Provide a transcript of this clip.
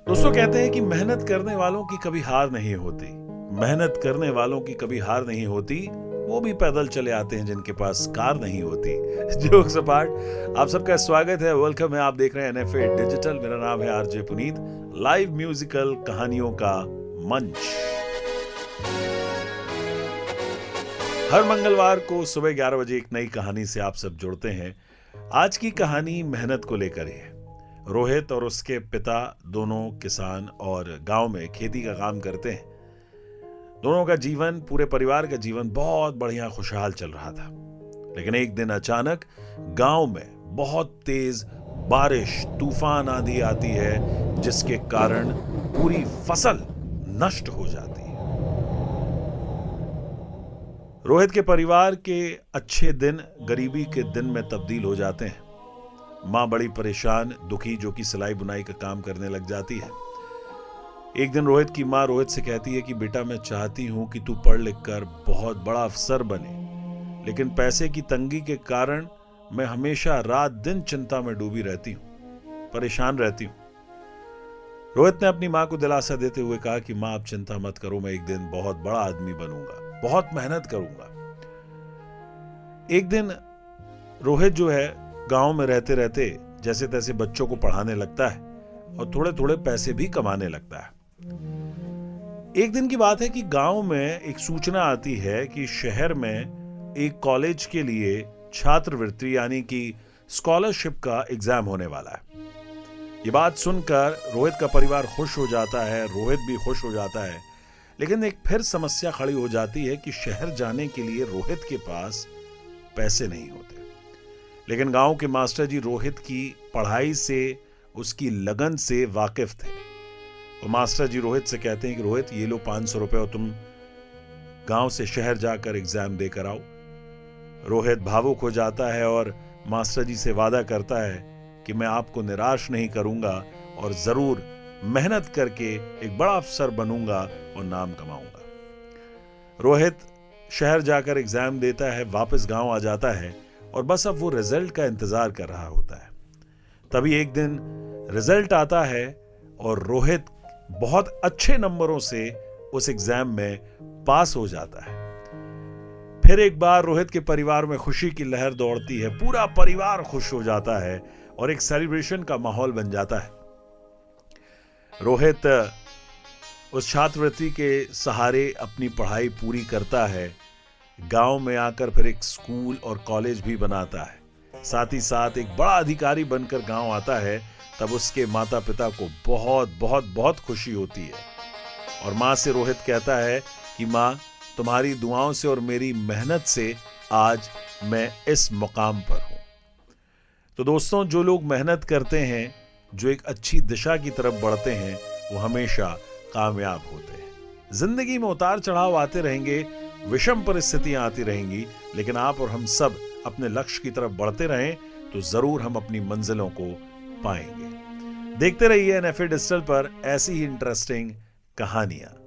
दोस्तों कहते हैं कि मेहनत करने वालों की कभी हार नहीं होती। मेहनत करने वालों की कभी हार नहीं होती। वो भी पैदल चले आते हैं जिनके पास कार नहीं होती। जोक्स अपार्ट, आप सबका स्वागत है, वेलकम है। आप देख रहे हैं एनएफए डिजिटल। मेरा नाम है आरजे पुनीत। लाइव म्यूजिकल कहानियों का मंच। हर मंगलवार को सुबह 11 बजे एक नई कहानी से आप सब जुड़ते हैं। आज की कहानी मेहनत को लेकर है। रोहित और उसके पिता दोनों किसान और गांव में खेती का काम करते हैं। दोनों का जीवन, पूरे परिवार का जीवन बहुत बढ़िया खुशहाल चल रहा था। लेकिन एक दिन अचानक गांव में बहुत तेज बारिश, तूफान आंधी आती है, जिसके कारण पूरी फसल नष्ट हो जाती है। रोहित के परिवार के अच्छे दिन गरीबी के दिन में तब्दील हो जाते हैं। मां बड़ी परेशान, दुखी, जो कि सिलाई बुनाई का काम करने लग जाती है। एक दिन रोहित की मां रोहित से कहती है कि बेटा, मैं चाहती हूं कि तू पढ़ लिख कर बहुत बड़ा अफसर बने, लेकिन पैसे की तंगी के कारण मैं हमेशा रात दिन चिंता में डूबी रहती हूं, परेशान रहती हूं। रोहित ने अपनी मां को दिलासा देते हुए कहा कि मां, आप चिंता मत करो, मैं एक दिन बहुत बड़ा आदमी बनूंगा, बहुत मेहनत करूंगा। एक दिन रोहित जो है गांव में रहते रहते जैसे तैसे बच्चों को पढ़ाने लगता है और थोड़े थोड़े पैसे भी कमाने लगता है। एक दिन की बात है कि गांव में एक सूचना आती है कि शहर में एक कॉलेज के लिए छात्रवृत्ति यानी कि स्कॉलरशिप का एग्जाम होने वाला है। ये बात सुनकर रोहित का परिवार खुश हो जाता है, रोहित भी खुश हो जाता है। लेकिन एक फिर समस्या खड़ी हो जाती है कि शहर जाने के लिए रोहित के पास पैसे नहीं होते। लेकिन गांव के मास्टर जी रोहित की पढ़ाई से, उसकी लगन से वाकिफ थे। और मास्टर जी रोहित से कहते हैं कि रोहित, ये लो 500 रुपए और तुम गांव से शहर जाकर एग्जाम देकर आओ। रोहित भावुक हो जाता है और मास्टर जी से वादा करता है कि मैं आपको निराश नहीं करूंगा और जरूर मेहनत करके एक बड़ा अफसर बनूंगा और नाम कमाऊंगा। रोहित शहर जाकर एग्जाम देता है, वापस गांव आ जाता है और बस अब वो रिजल्ट का इंतजार कर रहा होता है। तभी एक दिन रिजल्ट आता है और रोहित बहुत अच्छे नंबरों से उस एग्जाम में पास हो जाता है। फिर एक बार रोहित के परिवार में खुशी की लहर दौड़ती है, पूरा परिवार खुश हो जाता है और एक सेलिब्रेशन का माहौल बन जाता है। रोहित उस छात्रवृत्ति के सहारे अपनी पढ़ाई पूरी करता है। गांव में आकर फिर एक स्कूल और कॉलेज भी बनाता है। साथ ही साथ एक बड़ा अधिकारी बनकर गांव आता है। तब उसके माता पिता को बहुत बहुत बहुत खुशी होती है और मां से रोहित कहता है कि मां, तुम्हारी दुआओं से और मेरी मेहनत से आज मैं इस मुकाम पर हूं। तो दोस्तों, जो लोग मेहनत करते हैं, जो एक अच्छी दिशा की तरफ बढ़ते हैं, वो हमेशा कामयाब होते हैं। जिंदगी में उतार चढ़ाव आते रहेंगे, विषम परिस्थितियां आती रहेंगी, लेकिन आप और हम सब अपने लक्ष्य की तरफ बढ़ते रहें तो जरूर हम अपनी मंजिलों को पाएंगे। देखते रहिए एनएफए डिजिटल पर ऐसी ही इंटरेस्टिंग कहानियां।